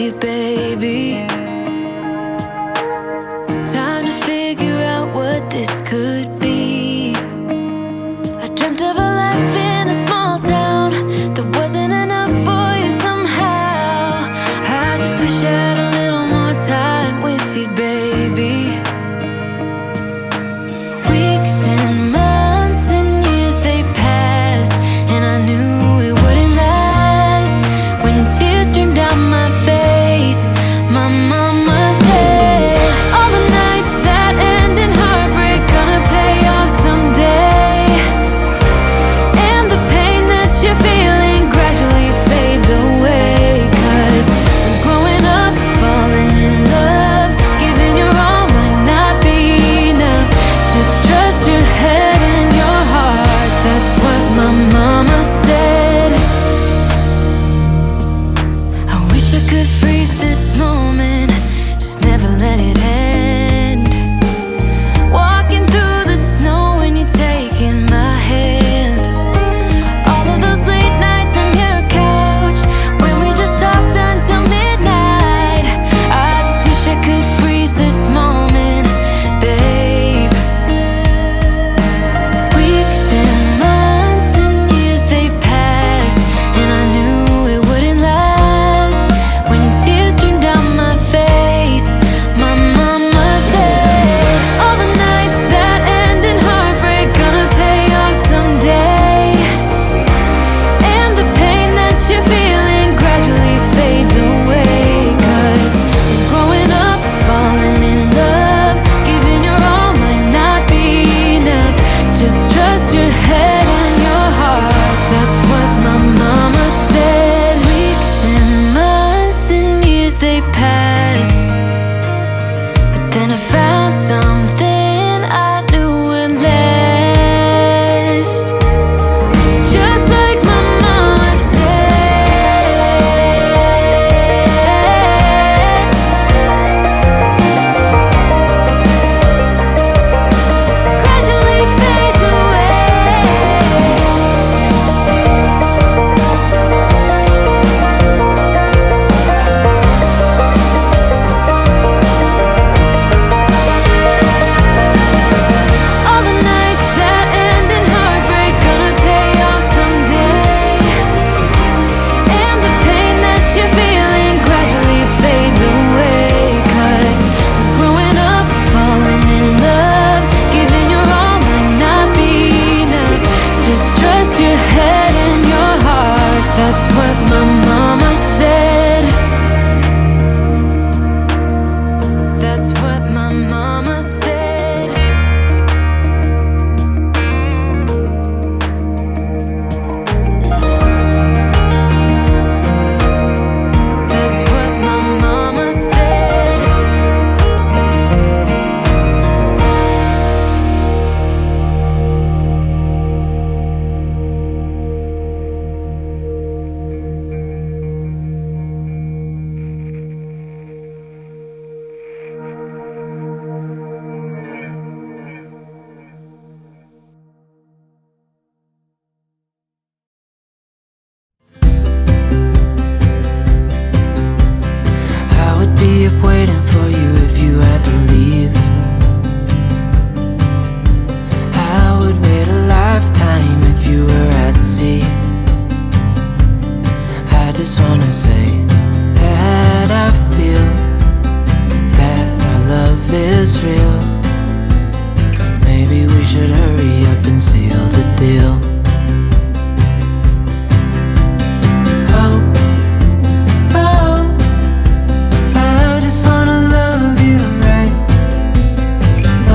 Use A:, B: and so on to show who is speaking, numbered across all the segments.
A: you, baby. Time to figure out what this could be. I dreamt of a life in a small town that wasn't enough for you somehow. I just wish I had a little more time with you, baby. Weeks and months and years they passed, and I knew it wouldn't last. When tears streamed down my face, my mama said, all the nights that end in heartbreak gonna pay off someday. And the pain that you're feeling gradually fades away. 'Cause growing up, falling in love, giving your all might not be enough. Just trust your head and your heart, that's what my mama said. I wish I could freeze this moment, just never let it end. Walking through the snow when you're taking my hand. All of those late nights on your couch when we just talked until midnight. I just wish I could freeze this moment, babe. Weeks and months and years they passed, and I knew it wouldn't last. When tears streamed down my face, my mama said, all the nights that end in heartbreak gonna pay off someday. And the pain that you're feeling gradually fades away. 'Cause growing up, falling in love, giving your all might not be enough. Just trust your head and your heart, that's what my mama said. Weeks and months and years they passed, but then I found something I knew would last. Just like my mama said. Gradually fades away. All the nights that end in heartbreak gonna pay off someday. And the pain that you're feeling gradually fades away. 'Cause growing up, falling in love, giving your all might not be enough. Just trust your head and your heart, that's what my mama said. That's what my mama said. That's what my mama said. I would be up waiting for you if you had to leave. I would wait a lifetime if you were at sea. I just wanna say that I feel that our love is real. Maybe we should hurry up and seal the deal. Oh, oh, I just wanna love you right.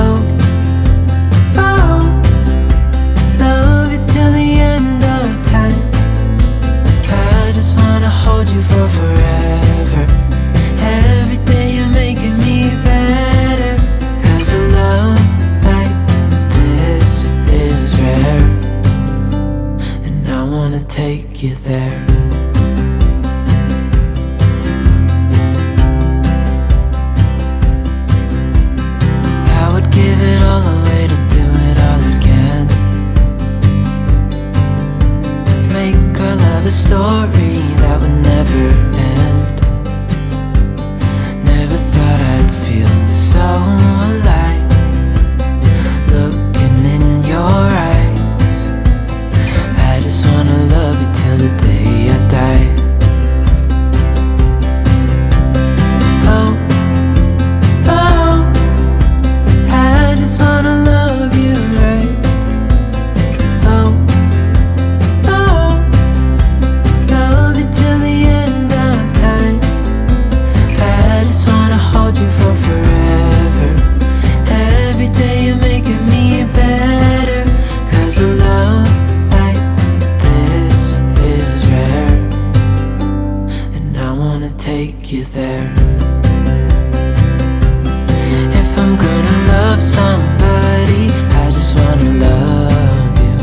A: Oh, oh, love you till the end of time. I just wanna hold you for forever. Every day you're making me better. 'Cause a love like this is rare, and I wanna take you there. I would give it all away to do it all again. Make our love a story that would never end. so alive, looking in your eyes. I just wanna love you till the day I die. Oh, oh, I just wanna love you right. Oh, oh, love you till the end of time. I just wanna hold you for forever. Every day you're making me better, 'cause a love like this is rare, and I wanna take you there. If I'm gonna love somebody, I just wanna love you.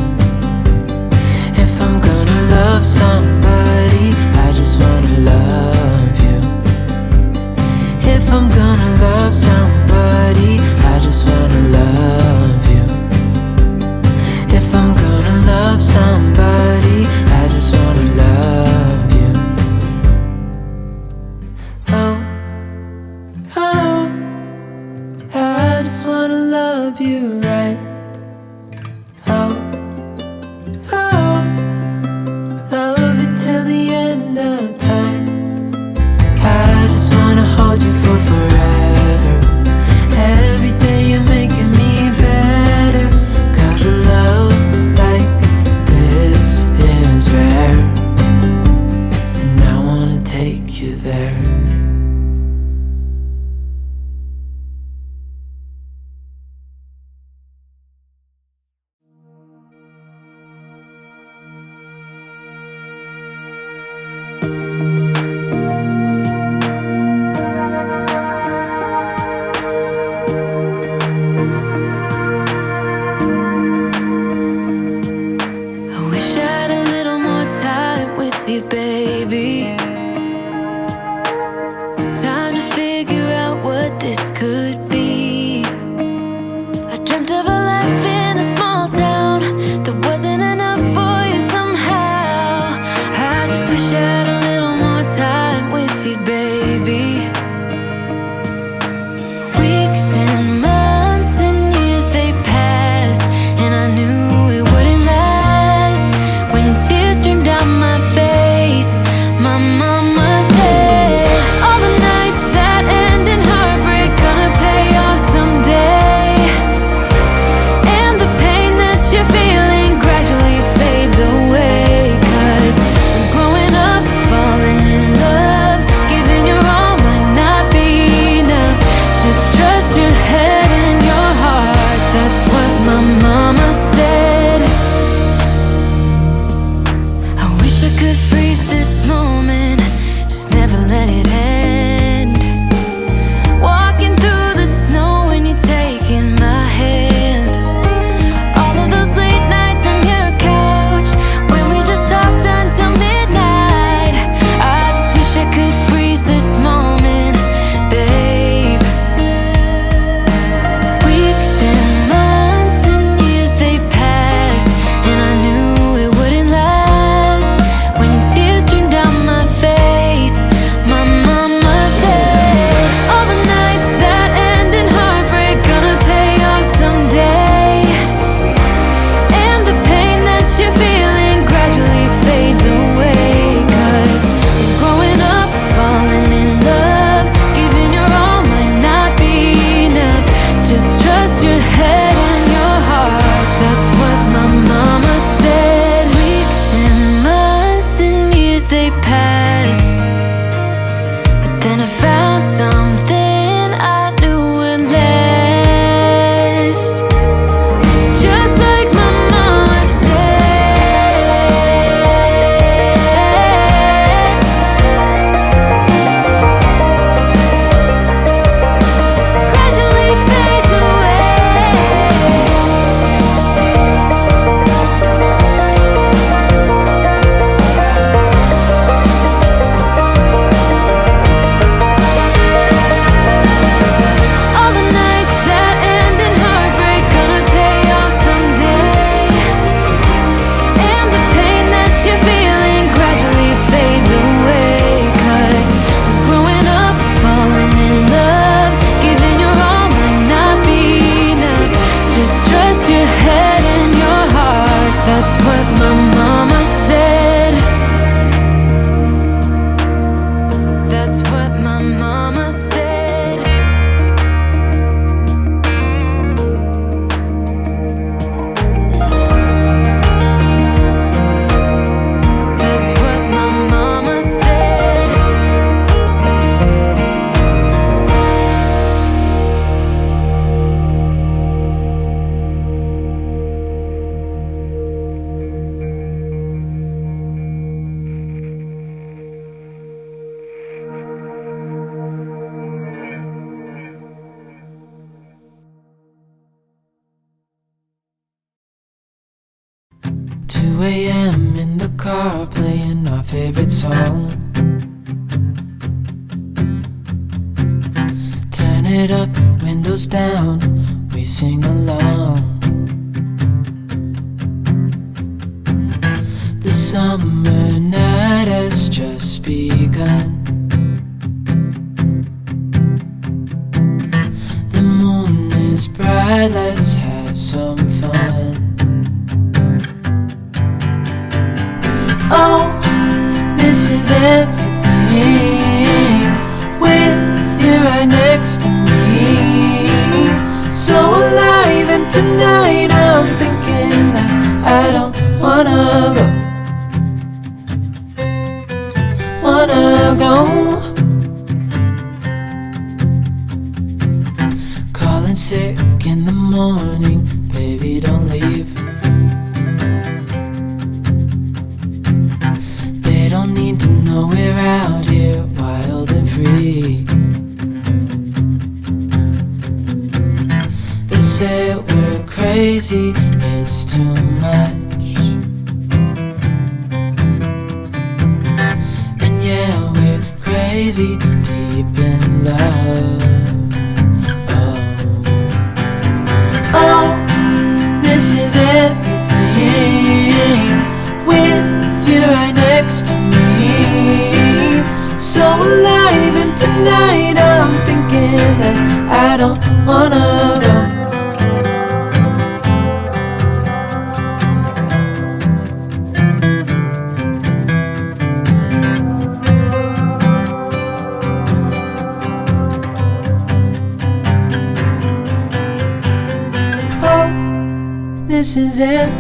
A: If I'm gonna love somebody, I just wanna love you. If I'm gonna love somebody, I just wanna love you. If I'm gonna love somebody, I just wanna love you. Oh, oh, I just wanna love you right. Oh, oh, love you till the end of time. I just wanna hold you for forever. Every day you're making me better, 'cause a love like this is rare, and I wanna take you there. I wish I had a little more time with you, baby. Time to figure out what this could be. I dreamt of a life in a small town that wasn't enough for you somehow. I just wish I had a little more time with you, baby. Weeks and months and years they passed, and I knew it wouldn't last. When tears streamed down my face, my mama said, all the nights that end in heartbreak gonna pass.
B: a.m. in the car playing our favorite song. Turn it up, windows down, we sing along. The summer night has just begun. The moon is bright, let's have some fun. Oh, this is everything with you right next to me. So alive, and tonight I'm thinking that I don't wanna go. Calling sick in the morning, baby, don't leave. They don't need to know we're out here wild and free. They say we're crazy, it's too much. And yeah, we're crazy, deep in love. Oh, this is everything with you right next to me. So alive, and tonight I'm thinking that I don't wanna go. This is everything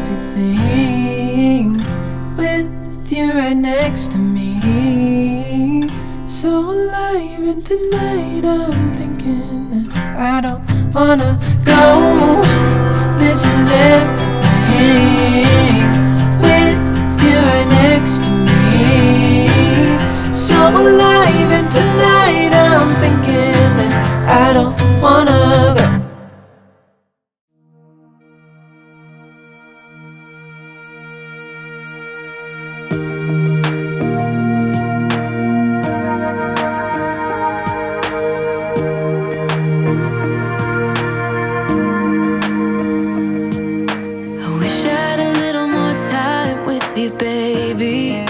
B: with you right next to me. So alive, and tonight I'm thinking that I don't wanna go. This is everything with you right next to me. So alive, and tonight I'm thinking that I don't wanna go.
A: I wish I had a little more time with you, baby.